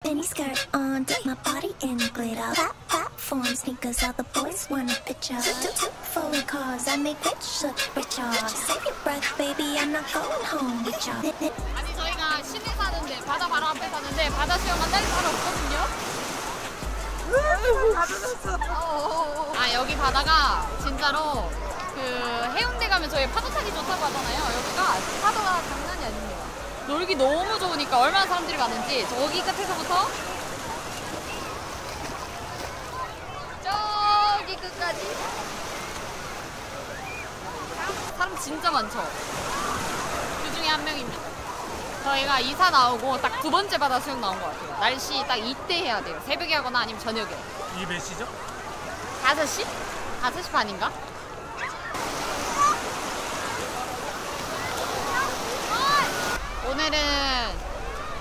mini skirt on, dip my body in glitter. Platform sneakers, all the boys want a picture. Two foreign cars, I make rich look richer. Save your breath, baby, I'm not going home with ya. 아니 저희가 시내 사는데 바다 바로 앞에 사는데 바다 수영 한 달 바로 없거든요. 아 여기 바다가 진짜로 그 해운대 가면 저희 파도 타기 좋다고 하잖아요. 여기가 파도가 장난이 아닙니다. 놀기 너무 좋으니까 얼마나 사람들이 많은지 저기 끝에서부터 저기 끝까지 사람 진짜 많죠. 그 중에 한 명입니다. 저희가 이사 나오고 딱 두 번째 바다 수영 나온 것 같아요. 날씨 딱 이때 해야 돼요. 새벽에 하거나 아니면 저녁에. 이게 몇 시죠? 5시? 5시 반인가? 오늘은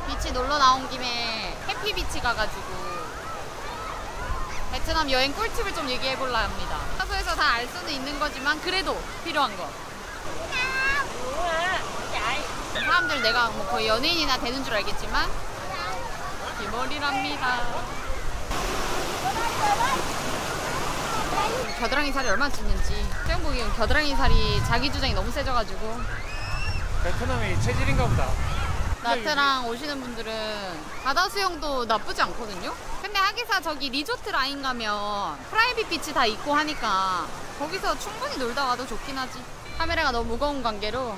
비치 놀러 나온 김에 해피비치 가가지고 베트남 여행 꿀팁을 좀 얘기해볼라 합니다. 사소해서 다 알 수는 있는 거지만 그래도 필요한 거. 사람들 내가 뭐 거의 연예인이나 되는 줄 알겠지만 기머리랍니다. 겨드랑이 살이 얼마나 찢는지 수영 보기엔 겨드랑이 살이 자기 주장이 너무 세져가지고. 베트남이 체질인가 보다. 나트랑 오시는 분들은 바다 수영도 나쁘지 않거든요. 근데 하기사 저기 리조트 라인 가면 프라이빗 비치 다 있고 하니까 거기서 충분히 놀다 와도 좋긴 하지. 카메라가 너무 무거운 관계로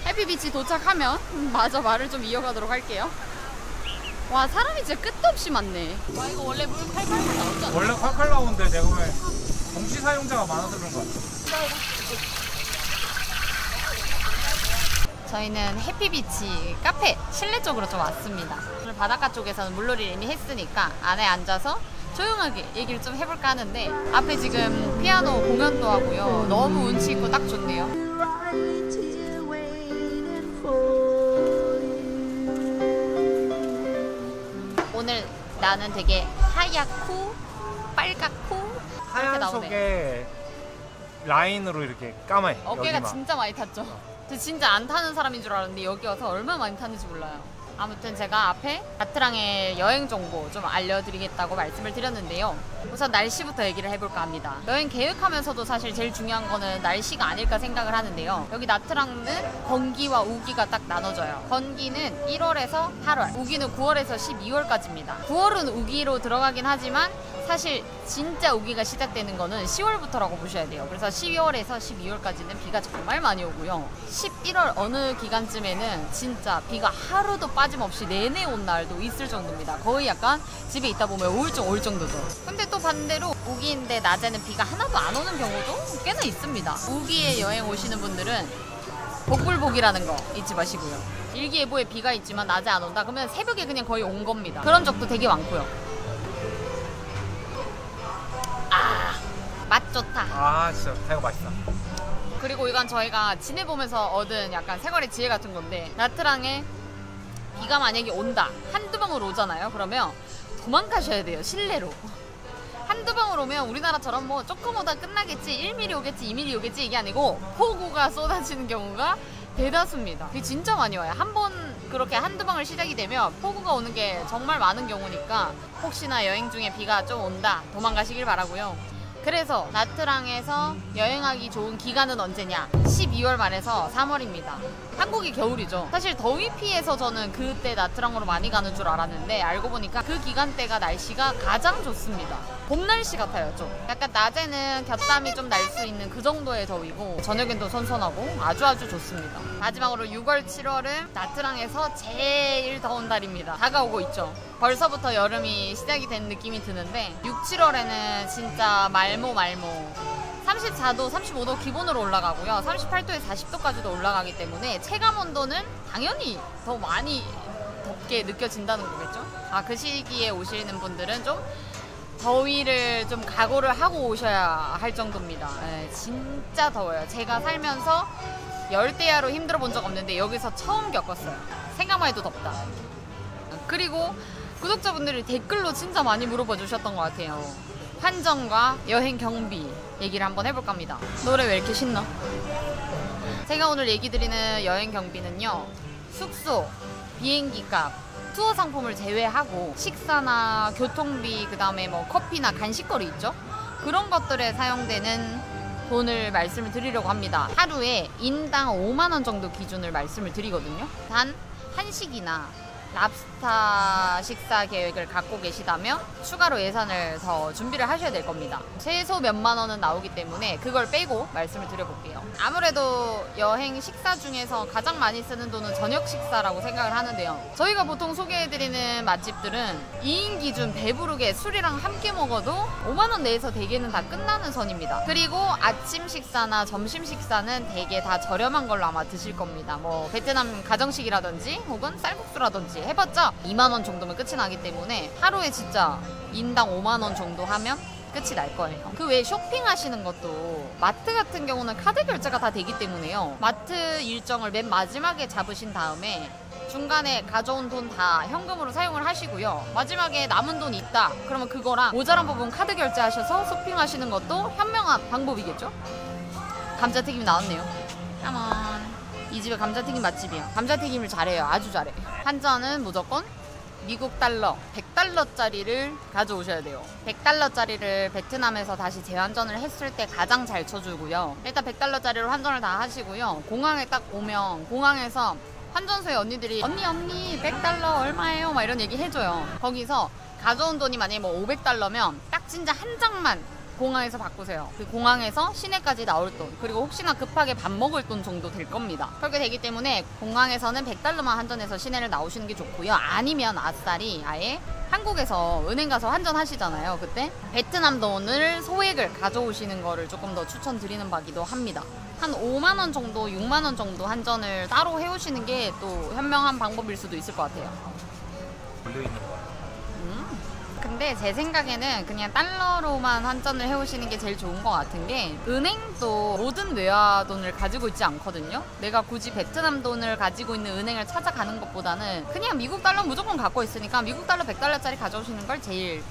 해피비치 도착하면 마저 말을 좀 이어가도록 할게요. 와 사람이 진짜 끝도 없이 많네. 와 이거 원래 물 칼칼 나오잖아. 원래 칼칼 나오는데 내가 왜 동시 사용자가 많아서 그런 거야. 저희는 해피비치 카페 실내 쪽으로 좀 왔습니다. 오늘 바닷가 쪽에서는 물놀이를 이미 했으니까 안에 앉아서 조용하게 얘기를 좀 해볼까 하는데 앞에 지금 피아노 공연도 하고요. 너무 운치 있고 딱 좋네요. 오늘 나는 되게 하얗고 빨갛고 하얀 속에 라인으로 이렇게 까매. 어깨가 여기만. 진짜 많이 탔죠. 저 진짜 안 타는 사람인 줄 알았는데 여기 와서 얼마나 많이 탔는지 몰라요. 아무튼 제가 앞에 나트랑의 여행 정보 좀 알려드리겠다고 말씀을 드렸는데요. 우선 날씨부터 얘기를 해볼까 합니다. 여행 계획하면서도 사실 제일 중요한 거는 날씨가 아닐까 생각을 하는데요. 여기 나트랑은 건기와 우기가 딱 나눠져요. 건기는 1월에서 8월, 우기는 9월에서 12월까지입니다. 9월은 우기로 들어가긴 하지만 사실 진짜 우기가 시작되는 거는 10월부터라고 보셔야 돼요. 그래서 12월에서 12월까지는 비가 정말 많이 오고요. 11월 어느 기간쯤에는 진짜 비가 하루도 빠짐없이 내내 온 날도 있을 정도입니다. 거의 약간 집에 있다 보면 우울증 올 정도죠. 근데 또 반대로 우기인데 낮에는 비가 하나도 안 오는 경우도 꽤나 있습니다. 우기에 여행 오시는 분들은 복불복이라는 거 잊지 마시고요. 일기예보에 비가 있지만 낮에 안 온다? 그러면 새벽에 그냥 거의 온 겁니다. 그런 적도 되게 많고요. 맛 좋다. 아 진짜 이거 맛있다. 그리고 이건 저희가 지내보면서 얻은 약간 생활의 지혜 같은 건데 나트랑에 비가 만약에 온다 한두 방울 오잖아요. 그러면 도망가셔야 돼요. 실내로. 한두 방울 오면 우리나라처럼 뭐 조금 오다 끝나겠지 1mm 오겠지 2mm 오겠지 이게 아니고 폭우가 쏟아지는 경우가 대다수입니다. 그게 진짜 많이 와요. 한 번 그렇게 한두 방울 시작이 되면 폭우가 오는 게 정말 많은 경우니까 혹시나 여행 중에 비가 좀 온다 도망가시길 바라고요. 그래서 나트랑에서 여행하기 좋은 기간은 언제냐? 12월 말에서 3월입니다. 한국이 겨울이죠. 사실 더위 피해서 저는 그때 나트랑으로 많이 가는 줄 알았는데 알고 보니까 그 기간대가 날씨가 가장 좋습니다. 봄 날씨 같아요 좀. 약간 낮에는 곁땀이 좀 날 수 있는 그 정도의 더위고 저녁엔 또 선선하고 아주 좋습니다. 마지막으로 6월, 7월은 나트랑에서 제일 더운 달입니다. 다가오고 있죠. 벌써부터 여름이 시작이 된 느낌이 드는데 6, 7월에는 진짜 말모 34도, 35도 기본으로 올라가고요. 38도에 40도까지도 올라가기 때문에 체감 온도는 당연히 더 많이 덥게 느껴진다는 거겠죠. 그 시기에 오시는 분들은 좀 더위를 좀 각오를 하고 오셔야 할 정도입니다. 네, 진짜 더워요. 제가 살면서 열대야로 힘들어 본 적 없는데 여기서 처음 겪었어요. 생각만 해도 덥다. 그리고 구독자분들이 댓글로 진짜 많이 물어봐 주셨던 것 같아요. 환전과 여행 경비 얘기를 한번 해볼까 합니다. 노래 왜 이렇게 신나? 제가 오늘 얘기 드리는 여행 경비는요, 숙소, 비행기 값 투어 상품을 제외하고 식사나 교통비, 그 다음에 뭐 커피나 간식거리 있죠? 그런 것들에 사용되는 돈을 말씀을 드리려고 합니다. 하루에 인당 5만 원 정도 기준을 말씀을 드리거든요. 단 한식이나 랍스타 식사 계획을 갖고 계시다면 추가로 예산을 더 준비를 하셔야 될 겁니다. 최소 몇만 원은 나오기 때문에 그걸 빼고 말씀을 드려볼게요. 아무래도 여행 식사 중에서 가장 많이 쓰는 돈은 저녁 식사라고 생각을 하는데요. 저희가 보통 소개해드리는 맛집들은 2인 기준 배부르게 술이랑 함께 먹어도 5만 원 내에서 대개는 다 끝나는 선입니다. 그리고 아침 식사나 점심 식사는 대개 다 저렴한 걸로 아마 드실 겁니다. 뭐 베트남 가정식이라든지 혹은 쌀국수라든지 해봤자 2만 원 정도면 끝이 나기 때문에 하루에 진짜 인당 5만 원 정도 하면 끝이 날 거예요. 그 외에 쇼핑하시는 것도 마트 같은 경우는 카드 결제가 다 되기 때문에요. 마트 일정을 맨 마지막에 잡으신 다음에 중간에 가져온 돈 다 현금으로 사용을 하시고요. 마지막에 남은 돈 있다 그러면 그거랑 모자란 부분 카드 결제하셔서 쇼핑하시는 것도 현명한 방법이겠죠? 감자튀김 나왔네요. 까만. 이 집에 감자튀김 맛집이야. 감자튀김을 잘해요. 아주 잘해. 환전은 무조건 미국 달러 100달러짜리를 가져오셔야 돼요. 100달러짜리를 베트남에서 다시 재환전을 했을 때 가장 잘 쳐주고요. 일단 100달러짜리로 환전을 다 하시고요. 공항에 딱 오면 공항에서 환전소에 언니들이 언니 100달러 얼마예요? 막 이런 얘기 해줘요. 거기서 가져온 돈이 만약에 뭐 500달러면 딱 진짜 한 장만 공항에서 바꾸세요. 그 공항에서 시내까지 나올 돈, 그리고 혹시나 급하게 밥 먹을 돈 정도 될 겁니다. 그렇게 되기 때문에 공항에서는 100달러만 환전해서 시내를 나오시는 게 좋고요. 아니면 아싸리 아예 한국에서 은행 가서 환전하시잖아요. 그때 베트남 돈을 소액을 가져오시는 거를 조금 더 추천드리는 바기도 합니다. 한 5만 원 정도, 6만 원 정도 환전을 따로 해오시는 게 또 현명한 방법일 수도 있을 것 같아요. 걸려있는 거. 근데 제 생각에는 그냥 달러로만 환전을 해오시는 게 제일 좋은 것 같은 게 은행도 모든 외화 돈을 가지고 있지 않거든요. 내가 굳이 베트남 돈을 가지고 있는 은행을 찾아가는 것보다는 그냥 미국 달러 무조건 갖고 있으니까 미국 달러 100달러짜리 가져오시는 걸 제일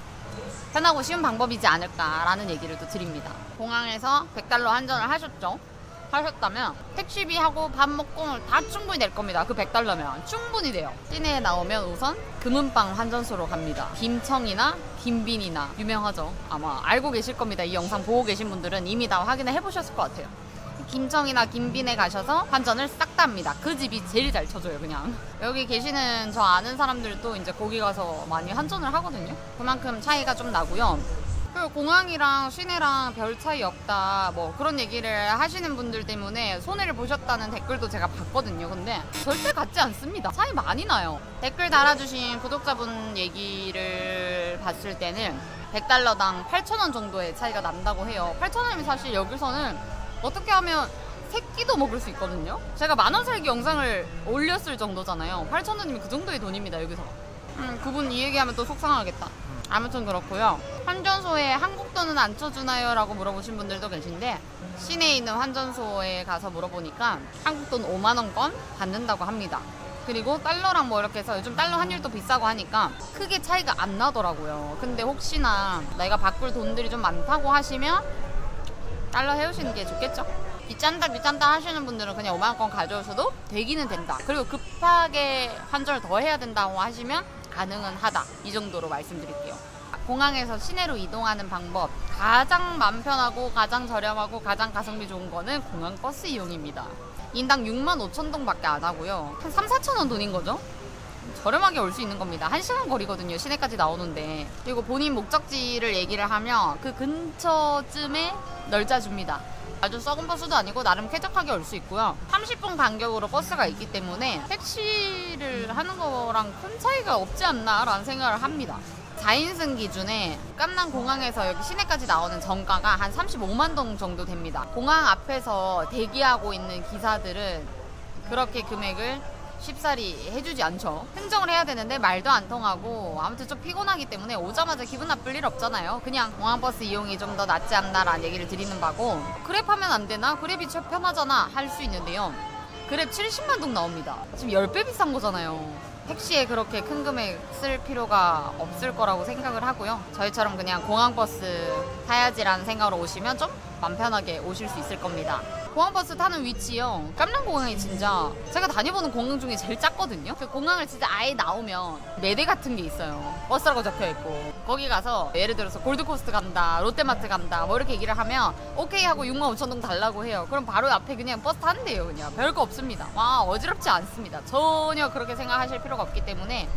편하고 쉬운 방법이지 않을까라는 얘기를 또 드립니다. 공항에서 100달러 환전을 하셨다면 택시비하고 밥 먹고 다 충분히 될 겁니다. 그 100달러면 충분히 돼요. 시내에 나오면 우선 금은방 환전소로 갑니다. 김청이나 김빈이나 유명하죠. 아마 알고 계실 겁니다. 이 영상 보고 계신 분들은 이미 다 확인을 해보셨을 것 같아요. 김청이나 김빈에 가셔서 환전을 싹 다 합니다. 그 집이 제일 잘 쳐줘요. 그냥 여기 계시는 저 아는 사람들도 이제 거기 가서 많이 환전을 하거든요. 그만큼 차이가 좀 나고요. 그리고 공항이랑 시내랑 별 차이 없다 뭐 그런 얘기를 하시는 분들 때문에 손해를 보셨다는 댓글도 제가 봤거든요. 근데 절대 같지 않습니다. 차이 많이 나요. 댓글 달아주신 구독자분 얘기를 봤을 때는 100달러당 8,000원 정도의 차이가 난다고 해요. 8,000원이면 사실 여기서는 어떻게 하면 3끼도 먹을 수 있거든요. 제가 만원 살기 영상을 올렸을 정도잖아요. 8,000원이면 그 정도의 돈입니다. 여기서 그분 이 얘기하면 또 속상하겠다. 아무튼 그렇고요. 환전소에 한국 돈은 안 쳐주나요? 라고 물어보신 분들도 계신데 시내에 있는 환전소에 가서 물어보니까 한국 돈 5만원권 받는다고 합니다. 그리고 달러랑 뭐 이렇게 해서 요즘 달러 환율도 비싸고 하니까 크게 차이가 안 나더라고요. 근데 혹시나 내가 바꿀 돈들이 좀 많다고 하시면 달러 해오시는 게 좋겠죠? 귀짠다 하시는 분들은 그냥 5만원권 가져오셔도 되기는 된다. 그리고 급하게 환전을 더 해야 된다고 하시면 가능은 하다. 이 정도로 말씀드릴게요. 공항에서 시내로 이동하는 방법 가장 마음 편하고 가장 저렴하고 가장 가성비 좋은 거는 공항 버스 이용입니다. 인당 65,000동 밖에 안 하고요. 한 3,000~4,000원 돈인 거죠? 저렴하게 올 수 있는 겁니다. 1시간 거리거든요. 시내까지 나오는데. 그리고 본인 목적지를 얘기를 하면 그 근처쯤에 널짜줍니다. 아주 썩은 버스도 아니고 나름 쾌적하게 올 수 있고요. 30분 간격으로 버스가 있기 때문에 택시를 하는 거랑 큰 차이가 없지 않나 라는 생각을 합니다. 4인승 기준에 깜난 공항에서 여기 시내까지 나오는 정가가 한 35만 동 정도 됩니다. 공항 앞에서 대기하고 있는 기사들은 그렇게 금액을 쉽사리 해주지 않죠. 흥정을 해야 되는데 말도 안 통하고 아무튼 좀 피곤하기 때문에 오자마자 기분 나쁠 일 없잖아요. 그냥 공항버스 이용이 좀 더 낫지 않나 라는 얘기를 드리는 바고 그랩 하면 안 되나? 그랩이 더 편하잖아 할 수 있는데요. 그랩 70만 동 나옵니다. 지금 10배 비싼 거잖아요. 택시에 그렇게 큰 금액 쓸 필요가 없을 거라고 생각을 하고요. 저희처럼 그냥 공항버스 타야지라는 생각으로 오시면 좀 맘 편하게 오실 수 있을 겁니다. 공항버스 타는 위치요. 깜랑공항이 진짜 제가 다녀보는 공항 중에 제일 작거든요. 그 공항을 진짜 아예 나오면 매대 같은 게 있어요. 버스라고 적혀있고 거기 가서 예를 들어서 골드코스트 간다, 롯데마트 간다 뭐 이렇게 얘기를 하면 오케이 하고 65,000동 달라고 해요. 그럼 바로 앞에 그냥 버스 타는데요. 그냥 별거 없습니다. 와 어지럽지 않습니다. 전혀 그렇게 생각하실 필요가 없기 때문에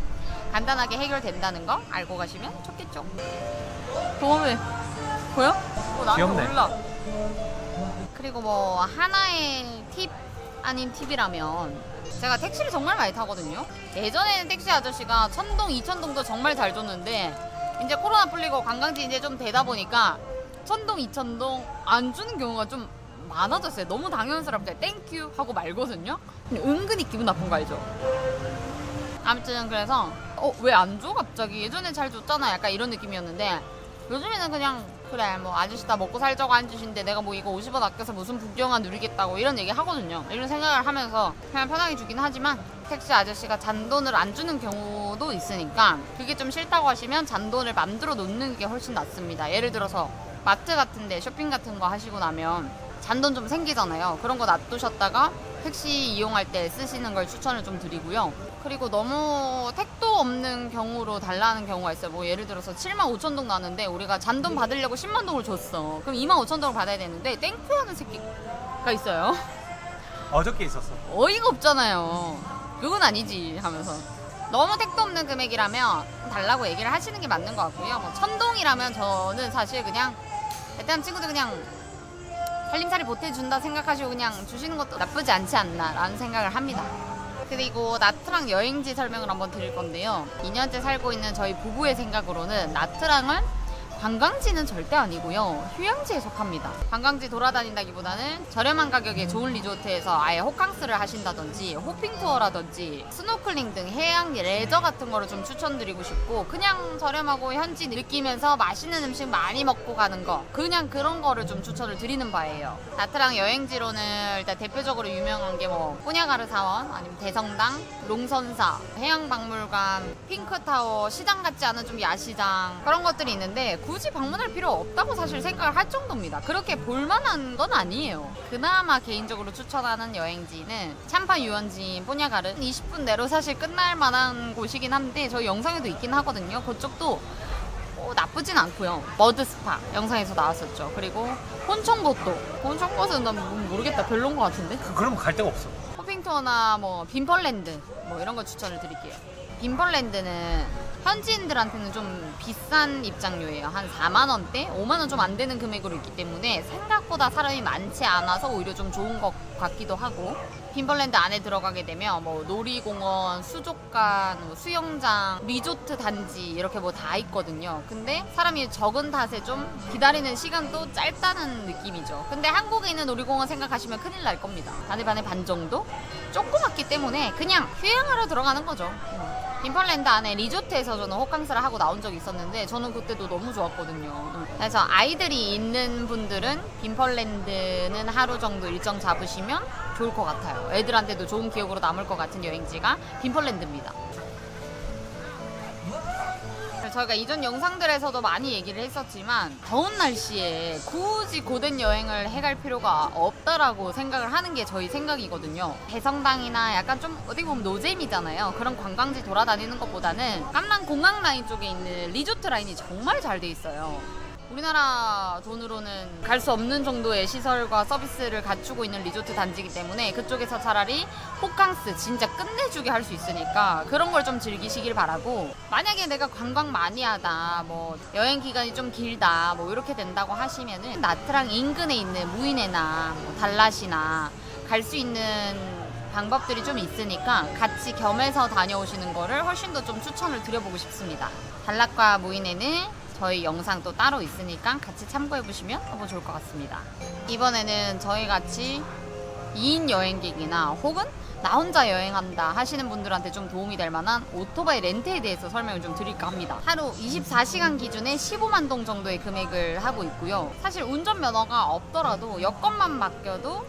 간단하게 해결된다는 거 알고 가시면 좋겠죠. 도움이 보여? 나는 귀엽네. 몰라. 그리고 뭐 하나의 팁 아닌 팁이라면 제가 택시를 정말 많이 타거든요. 예전에는 택시 아저씨가 1000동, 2000동도 정말 잘 줬는데 이제 코로나 풀리고 관광지 이제 좀 되다 보니까 1000동, 2000동 안 주는 경우가 좀 많아졌어요. 너무 당연스럽게 땡큐 하고 말거든요. 은근히 기분 나쁜 거 알죠? 아무튼 그래서 왜 안 줘 갑자기? 예전엔 잘 줬잖아 약간 이런 느낌이었는데 요즘에는 그냥 그래 뭐 아저씨 다 먹고 살자고 안 주신데 내가 뭐 이거 50원 아껴서 무슨 북경아 누리겠다고 이런 얘기 하거든요. 이런 생각을 하면서 그냥 편하게 주긴 하지만 택시 아저씨가 잔돈을 안 주는 경우도 있으니까 그게 좀 싫다고 하시면 잔돈을 만들어 놓는 게 훨씬 낫습니다. 예를 들어서 마트 같은데 쇼핑 같은 거 하시고 나면 잔돈 좀 생기잖아요. 그런 거 놔두셨다가 택시 이용할 때 쓰시는 걸 추천을 좀 드리고요. 그리고 너무 택도 없는 경우로 달라는 경우가 있어요. 뭐 예를 들어서 75,000동 나는데 우리가 잔돈 받으려고 10만 동을 줬어. 그럼 25,000동을 받아야 되는데 땡큐 하는 새끼가 있어요. 어저께 있었어. 어이가 없잖아요. 그건 아니지 하면서. 너무 택도 없는 금액이라면 달라고 얘기를 하시는 게 맞는 것 같고요. 뭐 1000동이라면 저는 사실 그냥 베트남 친구들 그냥 살림살이 보태준다 생각하시고 그냥 주시는 것도 나쁘지 않지 않나 라는 생각을 합니다. 그리고 나트랑 여행지 설명을 한번 드릴 건데요. 2년째 살고 있는 저희 부부의 생각으로는 나트랑은 관광지는 절대 아니고요. 휴양지에 속합니다. 관광지 돌아다닌다기보다는 저렴한 가격에 좋은 리조트에서 아예 호캉스를 하신다든지 호핑 투어라든지 스노클링 등 해양 레저 같은 거를 좀 추천드리고 싶고 그냥 저렴하고 현지 느끼면서 맛있는 음식 많이 먹고 가는 거 그냥 그런 거를 좀 추천을 드리는 바예요. 나트랑 여행지로는 일단 대표적으로 유명한 게 뭐 꼬냐가르 사원 아니면 대성당, 롱선사, 해양박물관, 핑크타워, 시장 같지 않은 좀 야시장 그런 것들이 있는데 굳이 방문할 필요 없다고 사실 생각을 할 정도입니다. 그렇게 볼만한 건 아니에요. 그나마 개인적으로 추천하는 여행지는 참파 유원지인 꼬냐가르 20분 내로 사실 끝날 만한 곳이긴 한데 저희 영상에도 있긴 하거든요. 그쪽도 나쁘진 않고요. 머드스파 영상에서 나왔었죠. 그리고 혼청봇도 혼청봇은 난 모르겠다 별론 것 같은데 그럼 갈 데가 없어. 호핑투어나 뭐 빈펄랜드 뭐 이런 거 추천을 드릴게요. 빈펄랜드는 현지인들한테는 좀 비싼 입장료예요. 한 4만원대? 5만원 좀 안 되는 금액으로 있기 때문에 생각보다 사람이 많지 않아서 오히려 좀 좋은 것 같기도 하고 빈펄랜드 안에 들어가게 되면 뭐 놀이공원, 수족관, 뭐 수영장, 리조트 단지 이렇게 뭐 다 있거든요. 근데 사람이 적은 탓에 좀 기다리는 시간도 짧다는 느낌이죠. 근데 한국에 있는 놀이공원 생각하시면 큰일 날 겁니다. 반에 반 정도? 조그맣기 때문에 그냥 휴양하러 들어가는 거죠. 빈펄랜드 안에 리조트에서 저는 호캉스를 하고 나온 적이 있었는데 저는 그때도 너무 좋았거든요. 그래서 아이들이 있는 분들은 빈펄랜드는 하루 정도 일정 잡으시면 좋을 것 같아요. 애들한테도 좋은 기억으로 남을 것 같은 여행지가 빈펄랜드입니다. 저희가 이전 영상들에서도 많이 얘기를 했었지만 더운 날씨에 굳이 고된 여행을 해갈 필요가 없다라고 생각을 하는 게 저희 생각이거든요. 대성당이나 약간 좀 어떻게 보면 노잼이잖아요. 그런 관광지 돌아다니는 것보다는 깜랑 공항 라인 쪽에 있는 리조트 라인이 정말 잘 돼 있어요. 우리나라 돈으로는 갈 수 없는 정도의 시설과 서비스를 갖추고 있는 리조트 단지이기 때문에 그쪽에서 차라리 호캉스 진짜 끝내주게 할 수 있으니까 그런 걸 좀 즐기시길 바라고 만약에 내가 관광 많이 하다 뭐 여행 기간이 좀 길다 뭐 이렇게 된다고 하시면은 나트랑 인근에 있는 무이네나 뭐 달랏이나 갈 수 있는 방법들이 좀 있으니까 같이 겸해서 다녀오시는 거를 훨씬 더 좀 추천을 드려보고 싶습니다. 달랏과 무이네는 저희 영상도 따로 있으니까 같이 참고해보시면 너무 좋을 것 같습니다. 이번에는 저희 같이 2인 여행객이나 혹은 나 혼자 여행한다 하시는 분들한테 좀 도움이 될 만한 오토바이 렌트에 대해서 설명을 좀 드릴까 합니다. 하루 24시간 기준에 15만 동 정도의 금액을 하고 있고요. 사실 운전면허가 없더라도 여권만 맡겨도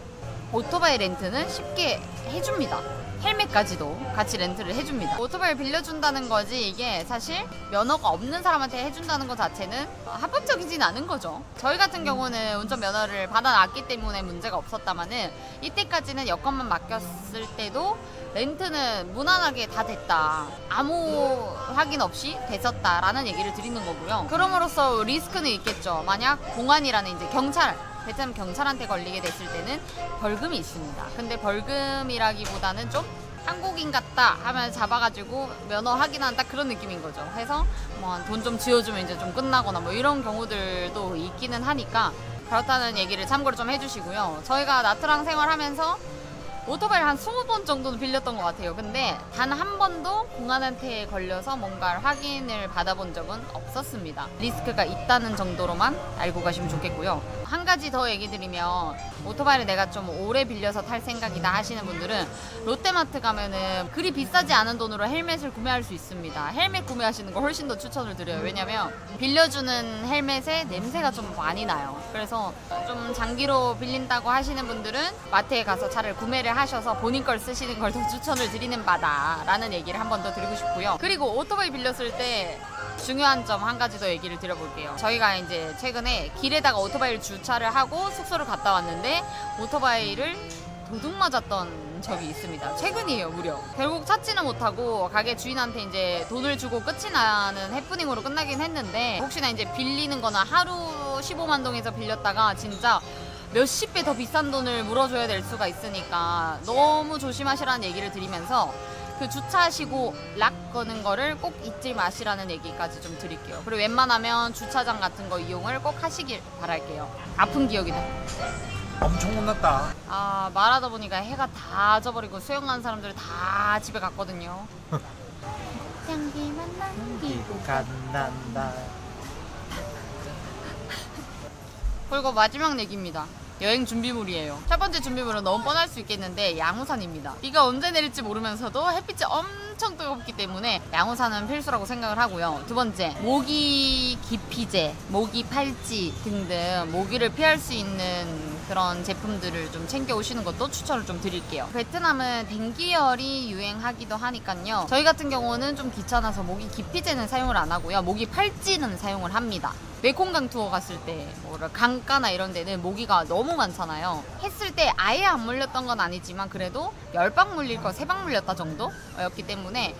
오토바이 렌트는 쉽게 해줍니다. 헬멧까지도 같이 렌트를 해줍니다. 오토바이를 빌려준다는 거지 이게 사실 면허가 없는 사람한테 해준다는 것 자체는 합법적이진 않은 거죠. 저희 같은 경우는 운전면허를 받아놨기 때문에 문제가 없었다마는 이때까지는 여권만 맡겼을 때도 렌트는 무난하게 다 됐다, 아무 확인 없이 됐었다라는 얘기를 드리는 거고요. 그럼으로써 리스크는 있겠죠. 만약 공안이라는 이제 경찰, 베트남 경찰한테 걸리게 됐을 때는 벌금이 있습니다. 근데 벌금이라기보다는 좀 한국인 같다 하면 잡아가지고 면허 확인한다 그런 느낌인 거죠. 해서 뭐 돈 좀 지어주면 이제 좀 끝나거나 뭐 이런 경우들도 있기는 하니까 그렇다는 얘기를 참고로 좀 해주시고요. 저희가 나트랑 생활하면서 오토바이를 한 20번 정도는 빌렸던 것 같아요. 근데 단 한 번도 공안한테 걸려서 뭔가를 확인을 받아본 적은 없었습니다. 리스크가 있다는 정도로만 알고 가시면 좋겠고요. 한 가지 더 얘기 드리면 오토바이를 내가 좀 오래 빌려서 탈 생각이다 하시는 분들은 롯데마트 가면은 그리 비싸지 않은 돈으로 헬멧을 구매할 수 있습니다. 헬멧 구매하시는 거 훨씬 더 추천을 드려요. 왜냐면 빌려주는 헬멧에 냄새가 좀 많이 나요. 그래서 좀 장기로 빌린다고 하시는 분들은 마트에 가서 차를 구매를 하셔서 본인 걸 쓰시는 걸 더 추천을 드리는 바다 라는 얘기를 한 번 더 드리고 싶고요. 그리고 오토바이 빌렸을 때 중요한 점 한 가지 더 얘기를 드려볼게요. 저희가 이제 최근에 길에다가 오토바이를 주차를 하고 숙소를 갔다 왔는데 오토바이를 도둑 맞았던 적이 있습니다. 최근이에요, 무려. 결국 찾지는 못하고 가게 주인한테 이제 돈을 주고 끝이 나는 해프닝으로 끝나긴 했는데, 혹시나 이제 빌리는 거나 하루 15만 동에서 빌렸다가 진짜 몇십 배 더 비싼 돈을 물어줘야 될 수가 있으니까 너무 조심하시라는 얘기를 드리면서 그 주차하시고 락 거는 거를 꼭 잊지 마시라는 얘기까지 좀 드릴게요. 그리고 웬만하면 주차장 같은 거 이용을 꼭 하시길 바랄게요. 아픈 기억이다. 엄청 혼났다. 아, 말하다 보니까 해가 다 져버리고 수영 가는 사람들 다 집에 갔거든요. 향기만 남기고 간단다. 그리고 마지막 얘기입니다. 여행 준비물이에요. 첫 번째 준비물은 너무 뻔할 수 있겠는데 양우산입니다. 비가 언제 내릴지 모르면서도 햇빛이 엄청 뜨겁기 때문에 양우산은 필수라고 생각을 하고요. 두 번째, 모기 기피제, 모기 팔찌 등등 모기를 피할 수 있는 그런 제품들을 좀 챙겨 오시는 것도 추천을 좀 드릴게요. 베트남은 댕기열이 유행하기도 하니까요. 저희 같은 경우는 좀 귀찮아서 모기 기피제는 사용을 안 하고요. 모기 팔찌는 사용을 합니다. 메콩강 투어 갔을 때 강가나 이런 데는 모기가 너무 많잖아요. 했을 때 아예 안 물렸던 건 아니지만 그래도 10방 물릴 거 3방 물렸다 정도였기 때문에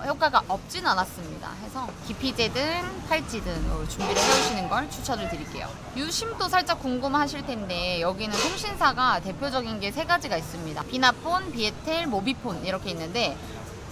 효과가 없진 않았습니다. 해서 기피제든 팔찌든 준비를 해오시는 걸 추천을 드릴게요. 유심도 살짝 궁금하실 텐데 여기는 통신사가 대표적인 게 3가지가 있습니다. 비나폰, 비에텔, 모비폰 이렇게 있는데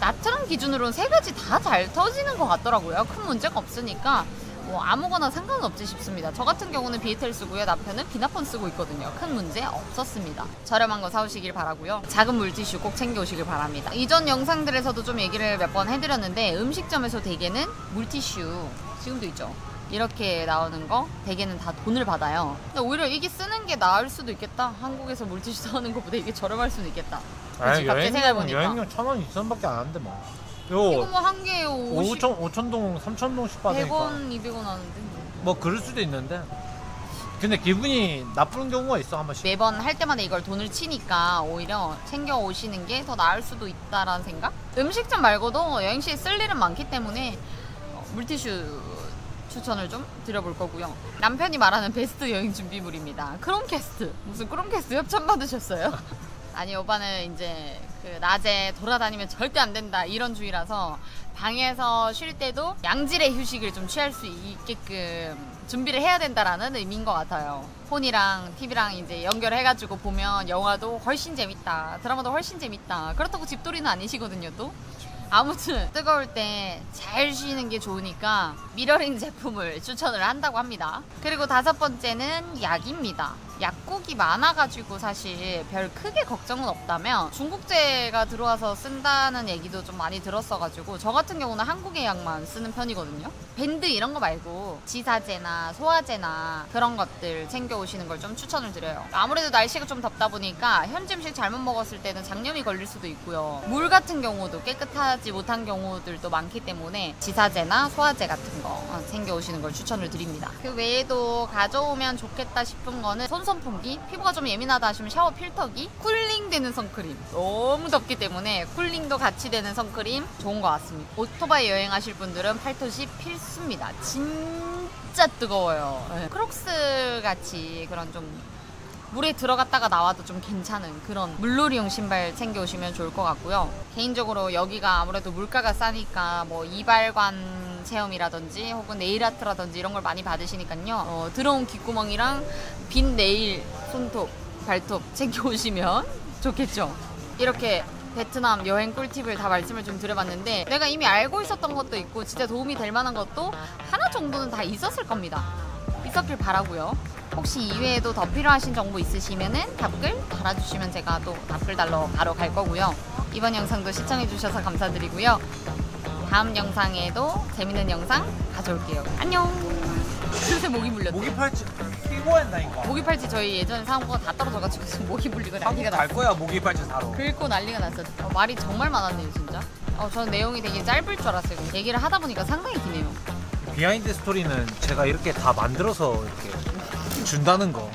나트랑 기준으로는 3가지 다 잘 터지는 것 같더라고요. 큰 문제가 없으니까 뭐 아무거나 상관은 없지 싶습니다. 저 같은 경우는 비에텔 쓰고요. 남편은 비나폰 쓰고 있거든요. 큰 문제 없었습니다. 저렴한 거 사오시길 바라고요. 작은 물티슈 꼭 챙겨오시길 바랍니다. 이전 영상들에서도 좀 얘기를 몇 번 해드렸는데 음식점에서 대개는 물티슈 지금도 있죠. 이렇게 나오는 거 대개는 다 돈을 받아요. 근데 오히려 이게 쓰는 게 나을 수도 있겠다. 한국에서 물티슈 사는 것보다 이게 저렴할 수도 있겠다. 아니, 여행용 1,000원 2,000원밖에 안 한대 뭐. 이거 뭐 한 개에 5,000동 3,000동씩 받으니까 100원 200원 하는데 뭐 그럴 수도 있는데, 근데 기분이 나쁜 경우가 있어. 한 번씩 매번 할 때마다 이걸 돈을 치니까 오히려 챙겨 오시는 게 더 나을 수도 있다라는 생각? 음식점 말고도 여행시에 쓸 일은 많기 때문에 물티슈 추천을 좀 드려볼 거고요. 남편이 말하는 베스트 여행 준비물입니다. 크롬캐스트. 무슨 크롬캐스트 협찬 받으셨어요? 아니, 오빠는 이제 그 낮에 돌아다니면 절대 안 된다 이런 주의라서 방에서 쉴 때도 양질의 휴식을 좀 취할 수 있게끔 준비를 해야 된다라는 의미인 것 같아요. 폰이랑 TV랑 이제 연결해가지고 보면 영화도 훨씬 재밌다, 드라마도 훨씬 재밌다. 그렇다고 집돌이는 아니시거든요, 또. 아무튼 뜨거울 때 잘 쉬는 게 좋으니까 미러링 제품을 추천을 한다고 합니다. 그리고 5번째는 약입니다. 약국이 많아가지고 사실 별 크게 걱정은 없다면 중국제가 들어와서 쓴다는 얘기도 좀 많이 들었어가지고 저 같은 경우는 한국의 약만 쓰는 편이거든요. 밴드 이런 거 말고 지사제나 소화제나 그런 것들 챙겨 오시는 걸 좀 추천을 드려요. 아무래도 날씨가 좀 덥다 보니까 현지 음식 잘못 먹었을 때는 장염이 걸릴 수도 있고요. 물 같은 경우도 깨끗하지 못한 경우들도 많기 때문에 지사제나 소화제 같은 거 챙겨오시는 걸 추천을 드립니다. 그 외에도 가져오면 좋겠다 싶은 거는 손 선풍기, 피부가 좀 예민하다 하시면 샤워 필터기, 쿨링되는 선크림. 너무 덥기 때문에 쿨링도 같이 되는 선크림 좋은 것 같습니다. 오토바이 여행하실 분들은 팔토시 필수입니다. 진짜 뜨거워요. 네. 크록스 같이 그런 좀 물에 들어갔다가 나와도 좀 괜찮은 그런 물놀이용 신발 챙겨오시면 좋을 것 같고요. 개인적으로 여기가 아무래도 물가가 싸니까 뭐 이발관 체험이라든지 혹은 네일아트라든지 이런 걸 많이 받으시니까요. 들어온 귓구멍이랑 빈 네일, 손톱, 발톱 챙겨오시면 좋겠죠. 이렇게 베트남 여행 꿀팁을 다 말씀을 좀 드려봤는데 내가 이미 알고 있었던 것도 있고 진짜 도움이 될 만한 것도 하나 정도는 다 있었을 겁니다. 있었길 바라고요. 혹시 이외에도 더 필요하신 정보 있으시면은 답글 달아주시면 제가 또 답글 달러 바로 갈 거고요. 이번 영상도 시청해주셔서 감사드리고요. 다음 영상에도 재밌는 영상 가져올게요. 안녕. 요새 모기 물렸대. 모기 팔찌 끼고 한다니까. 모기 팔찌 저희 예전에 사온 거 다 떨어져가지고 지금 모기 물리고 한국 난리가 갈 났어. 거야 모기 팔찌 사러. 긁고 난리가 났어. 말이 정말 많았네요 진짜. 저는 내용이 되게 짧을 줄 알았어요. 얘기를 하다 보니까 상당히 기네요. 비하인드 스토리는 제가 이렇게 다 만들어서 이렇게 준다는 거